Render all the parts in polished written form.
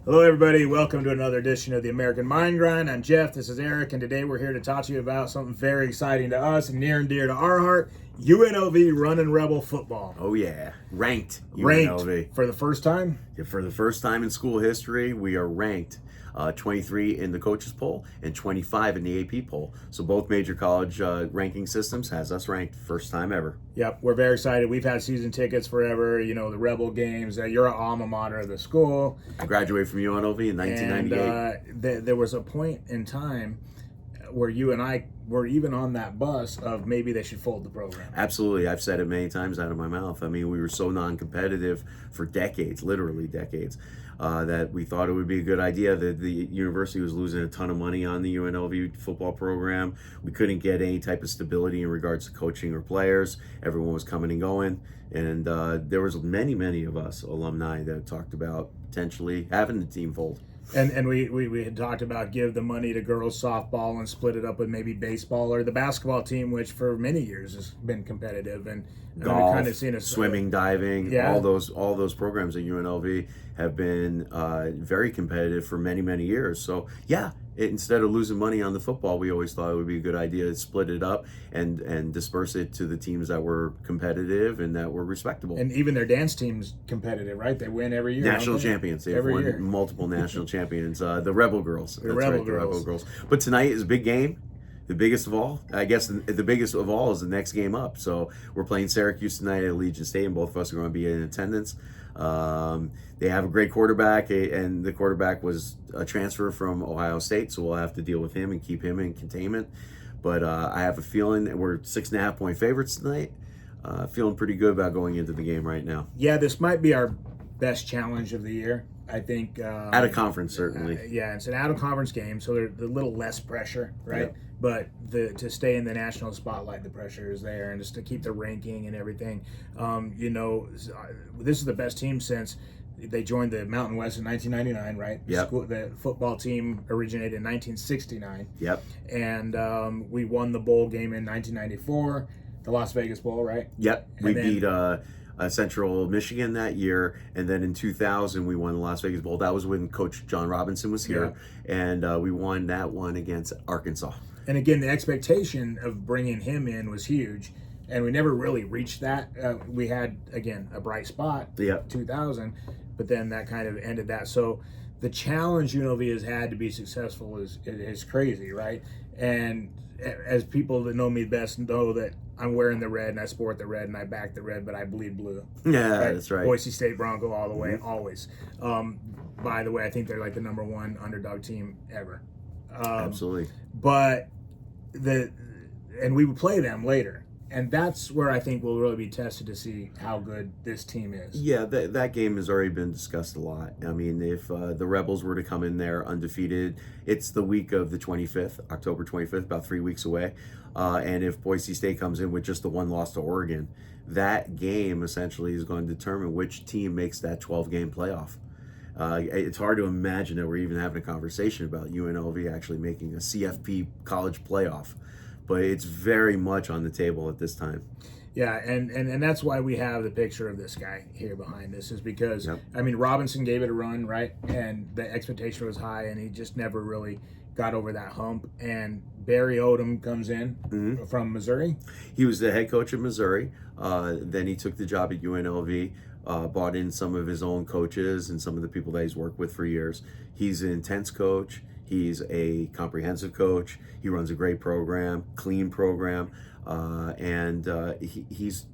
Hello, everybody. Welcome to another edition of the American Mind Grind. I'm Jeff. This is Eric, and today we're here to talk to you about something very exciting to us and near and dear to our heart: UNLV Running Rebel football. Oh yeah, ranked Ranked for the first time. Yeah, for the first time in school history, we are ranked 23 in the coaches poll and 25 in the AP poll. So both major college ranking systems has us ranked first time ever. Yep, we're very excited. We've had season tickets forever. You know, the Rebel games. You're an alma mater of the school. I graduated from UNLV in 1998. And there was a point in time where you and I were even on that bus of maybe they should fold the program. Absolutely. I've said it many times out of my mouth. I mean, we were so non-competitive for decades, literally decades, that we thought it would be a good idea. That the university was losing a ton of money on the UNLV football program. We couldn't get any type of stability in regards to coaching or players. Everyone was coming and going. And there was many of us alumni that talked about potentially having the team fold. And we had talked about give the money to girls softball and split it up with maybe baseball or the basketball team, which for many years has been competitive, and golf, we've kind of seen swimming, diving, yeah. all those programs at UNLV have been very competitive for many years. So yeah, instead of losing money on the football, we always thought it would be a good idea to split it up and disperse it to the teams that were competitive and that were respectable. And even their dance team's competitive, right? They win every year. National champions. They've won year. Multiple national champions. The Rebel Girls. The Rebel Girls. But tonight is a big game. The biggest of all, I guess the biggest of all is the next game up. So we're playing Syracuse tonight at Allegiant Stadium. Both of us are going to be in attendance. They have a great quarterback, and the quarterback was a transfer from Ohio State, so we'll have to deal with him and keep him in containment. But I have a feeling that we're 6.5 point favorites tonight. Feeling pretty good about going into the game right now. Yeah, this might be our best challenge of the year. I think out of conference, certainly. Yeah, it's an out of conference game, so there's a little less pressure, right? Yeah. But to stay in the national spotlight, the pressure is there, and just to keep the ranking and everything. This is the best team since they joined the Mountain West in 1999, right? Yep. The football team originated in 1969. Yep. And we won the bowl game in 1994, the Las Vegas Bowl, right? Yep. We beat Central Michigan that year, and then in 2000 we won the Las Vegas Bowl. That was when Coach John Robinson was here, and we won that one against Arkansas. And again, the expectation of bringing him in was huge, and we never really reached that. We had, again, a bright spot, 2000, but then that kind of ended that. So the challenge UNLV has had to be successful is crazy, right? And as people that know me best know that I'm wearing the red and I sport the red and I back the red, but I bleed blue. Yeah, right? That's right. Boise State Bronco all the way, always. By the way, I think they're like the #1 underdog team ever. Absolutely. But we would play them later, and that's where I think we'll really be tested to see how good this team is. Yeah, that game has already been discussed a lot. I mean, if the Rebels were to come in there undefeated, it's the week of the 25th, October 25th, about 3 weeks away. And if Boise State comes in with just the one loss to Oregon, that game essentially is going to determine which team makes that 12-game playoff. It's hard to imagine that we're even having a conversation about UNLV actually making a CFP college playoff, but it's very much on the table at this time. Yeah, and that's why we have the picture of this guy here behind us, is because, I mean, Robinson gave it a run, right? And the expectation was high, and he just never really got over that hump. And Barry Odom comes in from Missouri. He was the head coach of Missouri. Then he took the job at UNLV. Brought in some of his own coaches and some of the people that he's worked with for years. He's an intense coach. He's a comprehensive coach. He runs a great program, clean program, and he's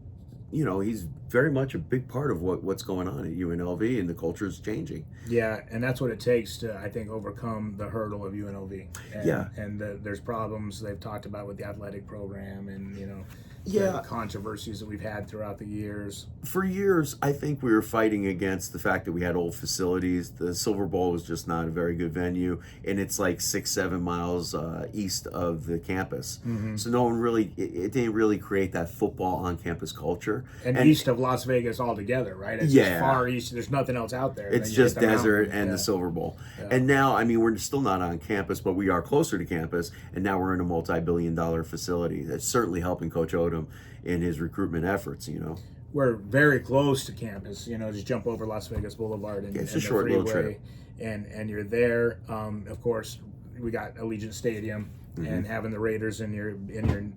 very much a big part of what's going on at UNLV, and the culture is changing. Yeah, and that's what it takes to, I think, overcome the hurdle of UNLV. And there's problems they've talked about with the athletic program, and the controversies that we've had throughout the years. For years, I think we were fighting against the fact that we had old facilities. The Silver Bowl was just not a very good venue, and it's like 6-7 miles east of the campus. So no one really, it didn't really create that football on-campus culture. And east of Las Vegas altogether, right? It's just far east. There's nothing else out there. It's just desert and the Silver Bowl. And now, I mean, we're still not on campus, but we are closer to campus, and now we're in a multi-billion-dollar facility. That's certainly helping Coach Odom in his recruitment efforts, we're very close to campus. Just jump over Las Vegas Boulevard and, it's and a the short freeway, little trip. and you're there. Of course, we got Allegiant Stadium. And having the Raiders in your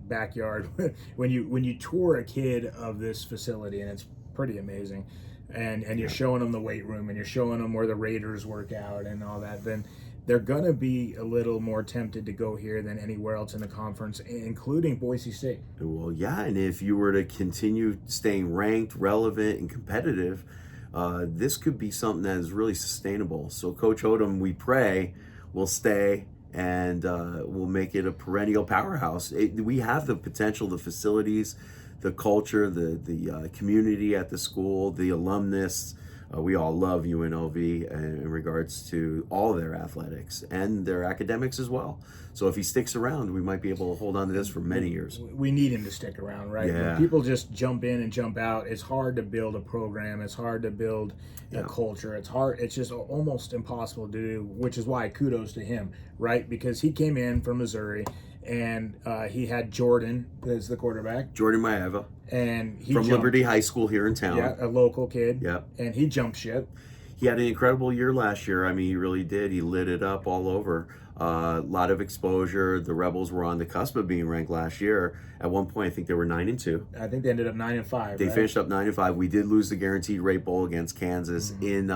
backyard when you tour a kid of this facility, and it's pretty amazing, and you're showing them the weight room, and you're showing them where the Raiders work out and all that, then they're gonna be a little more tempted to go here than anywhere else in the conference, including Boise State. Well, yeah, and if you were to continue staying ranked, relevant, and competitive, this could be something that is really sustainable. So Coach Odom, we pray, will stay and we'll make it a perennial powerhouse. We have the potential, the facilities, the culture, the community at the school, the alumnus. We all love UNLV in regards to all their athletics and their academics as well. So if he sticks around, we might be able to hold on to this for many years. We need him to stick around, right? Yeah. When people just jump in and jump out, it's hard to build a program. It's hard to build a culture. It's just almost impossible to do, which is why kudos to him, right? Because he came in from Missouri, and he had Jordan as the quarterback. Jordan Maeva. And he from jumped. Liberty High School here in town. Yeah, a local kid. Yeah. And he jumped ship. He had an incredible year last year. I mean, he really did. He lit it up all over. A lot of exposure. The Rebels were on the cusp of being ranked last year. At one point, I think they were 9-2. I think they ended up 9-5. They finished up 9-5. We did lose the Guaranteed Rate Bowl against Kansas in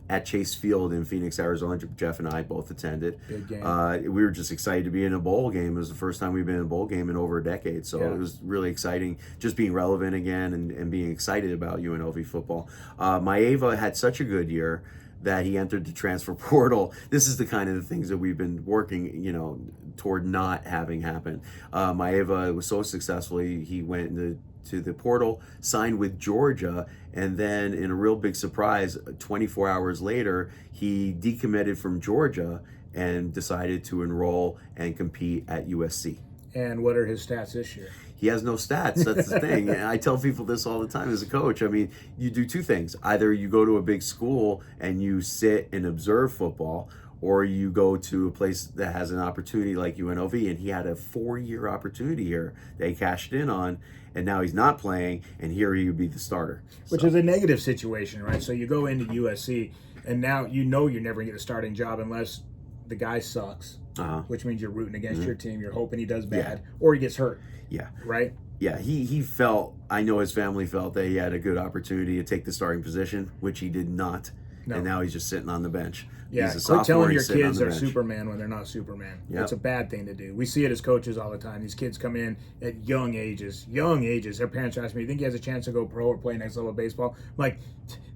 at Chase Field in Phoenix, Arizona. Jeff and I both attended. Big game. We were just excited to be in a bowl game. It was the first time we've been in a bowl game in over a decade. So it was really exciting just being relevant again and being excited about UNLV football. Maeva had such a good year that he entered the transfer portal. This is the kind of things that we've been working, toward not having happen. Maeva was so successful, he went to the portal, signed with Georgia, and then in a real big surprise, 24 hours later, he decommitted from Georgia and decided to enroll and compete at USC. And what are his stats this year? He has no stats. That's the thing. And I tell people this all the time as a coach. I mean, you do two things. Either you go to a big school and you sit and observe football, or you go to a place that has an opportunity like UNLV. And he had a 4-year opportunity here that he cashed in on, and now he's not playing, and here he would be the starter. Which is a negative situation, right? So you go into USC, and now you're never going to get a starting job unless the guy sucks, which means you're rooting against your team. You're hoping he does bad, or he gets hurt. Yeah. Right? Yeah, he felt, I know his family felt that he had a good opportunity to take the starting position, which he did not. No. And now he's just sitting on the bench. Yeah, he's a sophomore, quit telling your kids kids they're bench. Superman when they're not Superman. Yep. It's a bad thing to do. We see it as coaches all the time. These kids come in at young ages. Their parents ask me, "You think he has a chance to go pro or play next level baseball?" I'm like,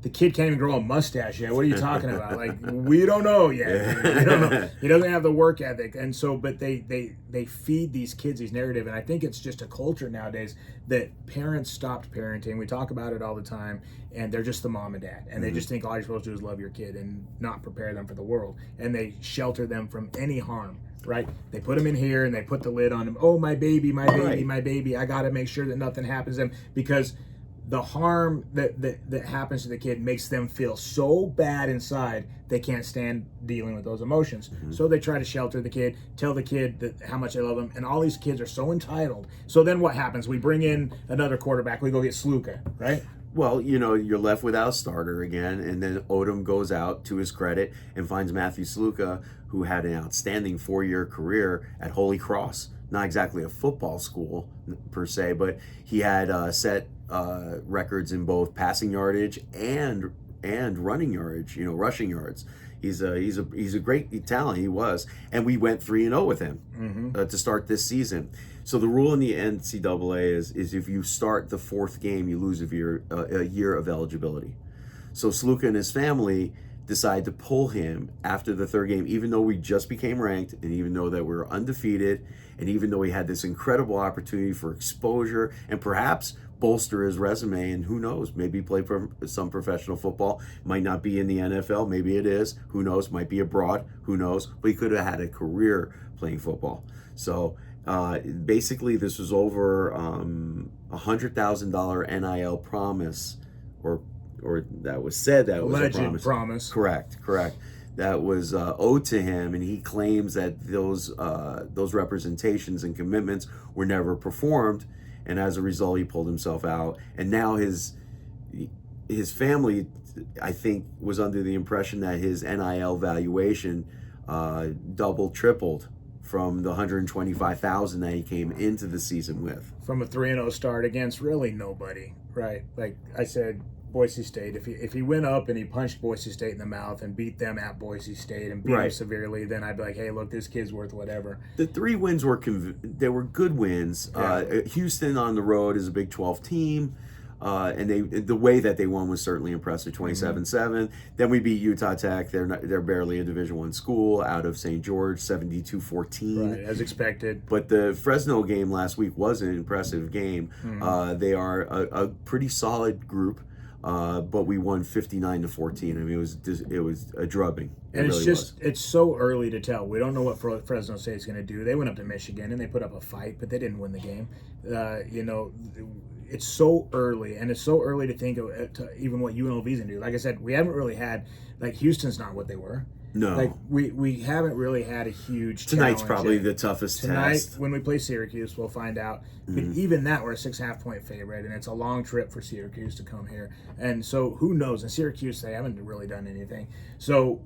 the kid can't even grow a mustache yet. What are you talking about? Like, we don't know yet. We don't know. He doesn't have the work ethic, and so, but they feed these kids these narrative, and I think it's just a culture nowadays that parents stopped parenting. We talk about it all the time, and they're just the mom and dad, and they just think all you're supposed to do is love your kid and not prepare them for the world, and they shelter them from any harm. Right? They put them in here and they put the lid on them. Oh, my baby, my baby, my baby. I got to make sure that nothing happens to them, because the harm that happens to the kid makes them feel so bad inside they can't stand dealing with those emotions. So they try to shelter the kid, tell the kid that how much they love them, and all these kids are so entitled. So then what happens? We bring in another quarterback. We go get Sluka, right? Well, you're left without a starter again, and then Odom goes out, to his credit, and finds Matthew Sluka, who had an outstanding 4-year career at Holy Cross. Not exactly a football school per se, but he had set records in both passing yardage and running yardage, rushing yards. He's a great talent. He was, and we went 3-0 with him to start this season. So the rule in the NCAA is if you start the 4th game, you lose a year of eligibility. So Sluka and his family decide to pull him after the 3rd game, even though we just became ranked, and even though that we were undefeated, and even though he had this incredible opportunity for exposure and perhaps bolster his resume, and who knows, maybe play some professional football. Might not be in the NFL, maybe it is, who knows, might be abroad, who knows, but he could have had a career playing football. So basically this was over $100,000 NIL promise, or that was said that was alleged a promise. Correct. That was owed to him, and he claims that those representations and commitments were never performed, and as a result, he pulled himself out. And now his family, I think, was under the impression that his NIL valuation doubled, tripled from the $125,000 that he came into the season with. From a 3-0 start against really nobody, right? Like I said, Boise State. If he went up and he punched Boise State in the mouth and beat them at Boise State and beat them severely, then I'd be like, hey, look, this kid's worth whatever. The 3 wins were they were good wins. Yeah. Houston on the road is a Big 12 team. And the way that they won was certainly impressive, 27-7. Then we beat Utah Tech. They're barely a Division I school out of St. George, 72-14. Right, as expected. But the Fresno game last week was an impressive game. They are a pretty solid group, but we won 59-14. I mean, it was a drubbing. And it's so early to tell. We don't know what Fresno State's going to do. They went up to Michigan and they put up a fight, but they didn't win the game. It's so early, and it's so early to think of even what UNLV's gonna do. Like I said, we haven't really had, like, Houston's not what they were. No, like we haven't really had a huge. Tonight's probably the toughest test. When we play Syracuse, we'll find out. But even that, we're a 6.5 point favorite, and it's a long trip for Syracuse to come here. And so who knows? In Syracuse, they haven't really done anything. So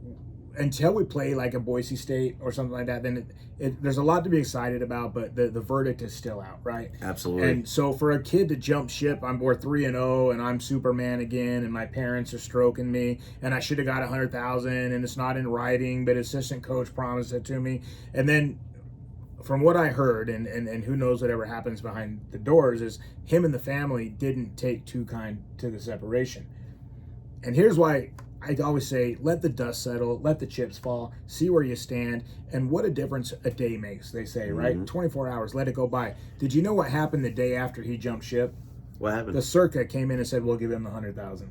until we play like a Boise State or something like that, then there's a lot to be excited about, but the verdict is still out, right? Absolutely. And so for a kid to jump ship, we're 3-0, and I'm Superman again, and my parents are stroking me, and I should have got $100,000, and it's not in writing, but assistant coach promised it to me, and then from what I heard, and who knows whatever happens behind the doors, is him and the family didn't take too kind to the separation. And here's why I always say, let the dust settle, let the chips fall, see where you stand, and what a difference a day makes, they say, right? 24 hours, let it go by. Did you know what happened the day after he jumped ship? What happened? The Circa came in and said, we'll give him the $100,000.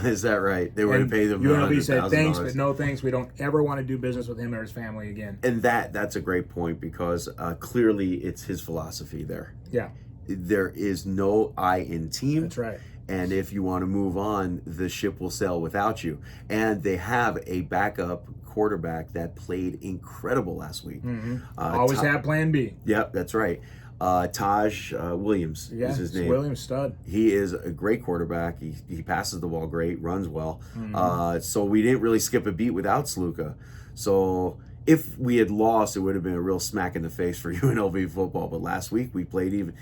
Is that right? They were going to pay them UNLV said, thanks, but no thanks. We don't ever want to do business with him or his family again. And that's a great point, because clearly it's his philosophy there. Yeah. There is no I in team. That's right. And if you want to move on, the ship will sail without you. And they have a backup quarterback that played incredible last week. Always have plan B. Yep, that's right. Taj Williams is his name. Williams stud. He is a great quarterback. He passes the ball great, runs well. So we didn't really skip a beat without Sluka. So if we had lost, it would have been a real smack in the face for UNLV football. But last week we played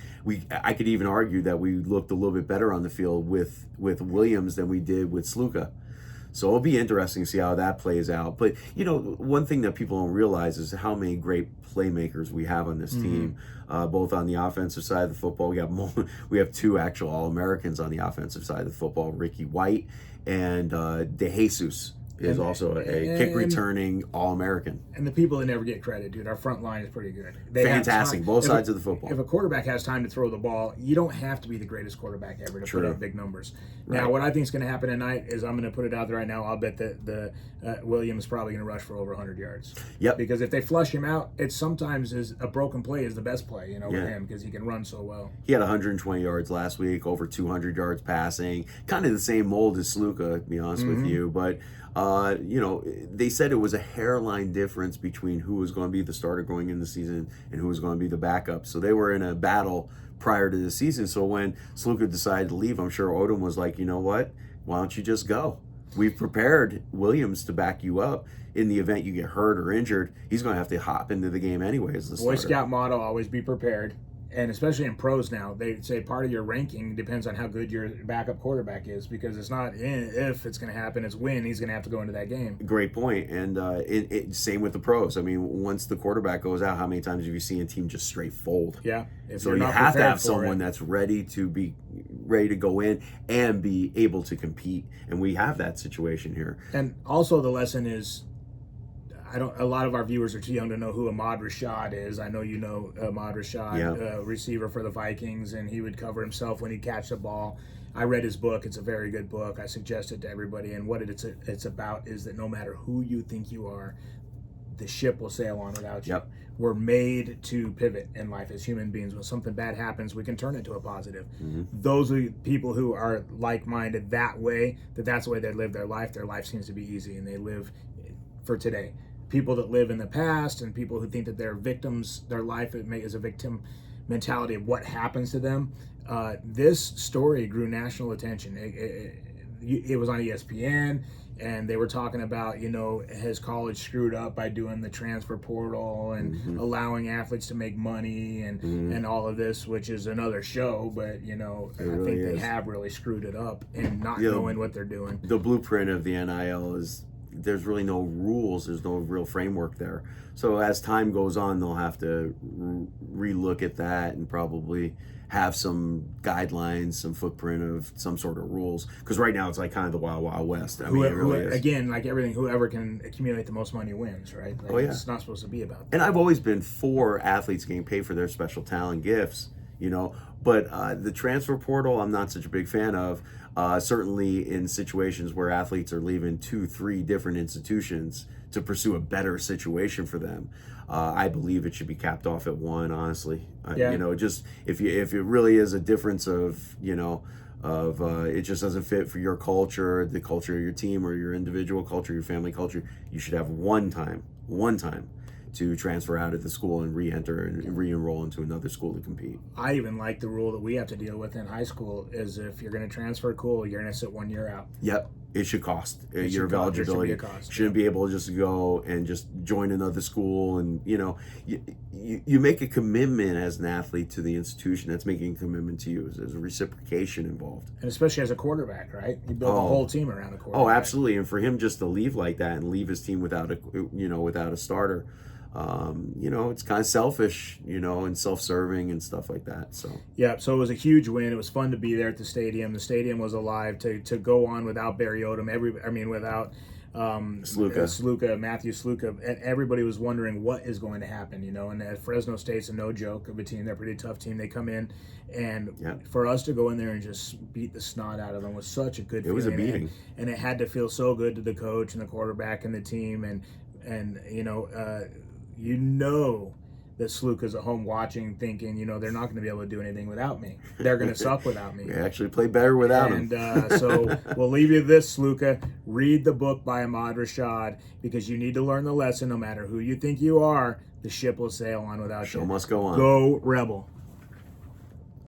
I could even argue that we looked a little bit better on the field with Williams than we did with Sluka. So it'll be interesting to see how that plays out. But, one thing that people don't realize is how many great playmakers we have on this team, both on the offensive side of the football. We have 2 actual All-Americans on the offensive side of the football, Ricky White and De Jesus is also a kick-returning All-American. And the people that never get credit, dude, our front line is pretty good. Fantastic, both sides of the football. If a quarterback has time to throw the ball, you don't have to be the greatest quarterback ever to put up big numbers. Right. Now, what I think is going to happen tonight is, I'm going to put it out there right now, I'll bet that the Williams is probably going to rush for over 100 yards. Yep. Because if they flush him out, it sometimes is a broken play is the best play, with him, because he can run so well. He had 120 yards last week, over 200 yards passing, kind of the same mold as Sluka, to be honest with you, but they said it was a hairline difference between who was going to be the starter going in the season and who was going to be the backup. So they were in a battle prior to the season. So when Sluka decided to leave, I'm sure Odom was like, you know what? Why don't you just go? We've prepared Williams to back you up. In the event you get hurt or injured, he's going to have to hop into the game anyway as the starter. Boy Scout motto, always be prepared. And especially in pros now, they say part of your ranking depends on how good your backup quarterback is, because it's not if it's going to happen, it's when he's going to have to go into that game. Great point. And same with the pros. I mean, once the quarterback goes out, how many times have you seen a team just straight fold? Yeah. So you have to have someone that's ready to go in and be able to compete. And we have that situation here. And also the lesson is, a lot of our viewers are too young to know who Ahmad Rashad is. I know you know Ahmad Rashad, receiver for the Vikings, and he would cover himself when he'd catch the ball. I read his book. It's a very good book. I suggest it to everybody. And what it's about is that no matter who you think you are, the ship will sail on without you. Yep. We're made to pivot in life as human beings. When something bad happens, we can turn it to a positive. Those are people who are like-minded that way, that's the way they live their life. Their life seems to be easy, and they live for today. People that live in the past and people who think that they're victims, their life is a victim mentality of what happens to them. This story grew national attention. It was on ESPN, and they were talking about, has college screwed up by doing the transfer portal and allowing athletes to make money and all of this, which is another show, but I think they have really screwed it up and not knowing what they're doing. The blueprint of the NIL is there's really no rules, there's no real framework there. So as time goes on, they'll have to relook at that and probably have some guidelines, some footprint of some sort of rules. Because right now it's like kind of the wild, wild west. I mean, it really is. Again, like everything, whoever can accumulate the most money wins, right? Like, it's not supposed to be about that. And I've always been for athletes getting paid for their special talent gifts, but the transfer portal, I'm not such a big fan of. Certainly in situations where athletes are leaving 2-3 different institutions to pursue a better situation for them. I believe it should be capped off at one, honestly. Just if it really is a difference of, it just doesn't fit for your culture, the culture of your team or your individual culture, your family culture, you should have one time to transfer out of the school and re-enter and re-enroll into another school to compete. I even like the rule that we have to deal with in high school is if you're going to transfer, cool, you're going to sit 1 year out. Yep. It should cost. Your eligibility shouldn't be able to just go and just join another school. And, you make a commitment as an athlete to the institution that's making a commitment to you. There's a reciprocation involved. And especially as a quarterback, right? You build a whole team around a quarterback. Oh, absolutely. And for him just to leave like that and leave his team without a starter, it's kind of selfish, and self-serving and stuff like that. So it was a huge win. It was fun to be there at the stadium. The stadium was alive to go on without Barry Odom. Without Matthew Sluka, and everybody was wondering what is going to happen. And at Fresno State's a no joke of a team. They're a pretty tough team. They come in, and for us to go in there and just beat the snot out of them was such a good feeling. It was a beating, and it had to feel so good to the coach and the quarterback and the team, and that Sluka's at home watching, thinking, they're not going to be able to do anything without me. They're going to suck without me. We actually play better without him. And so we'll leave you this, Sluka. Read the book by Ahmad Rashad, because you need to learn the lesson. No matter who you think you are, the ship will sail on without you. Show must go on. Go Rebel.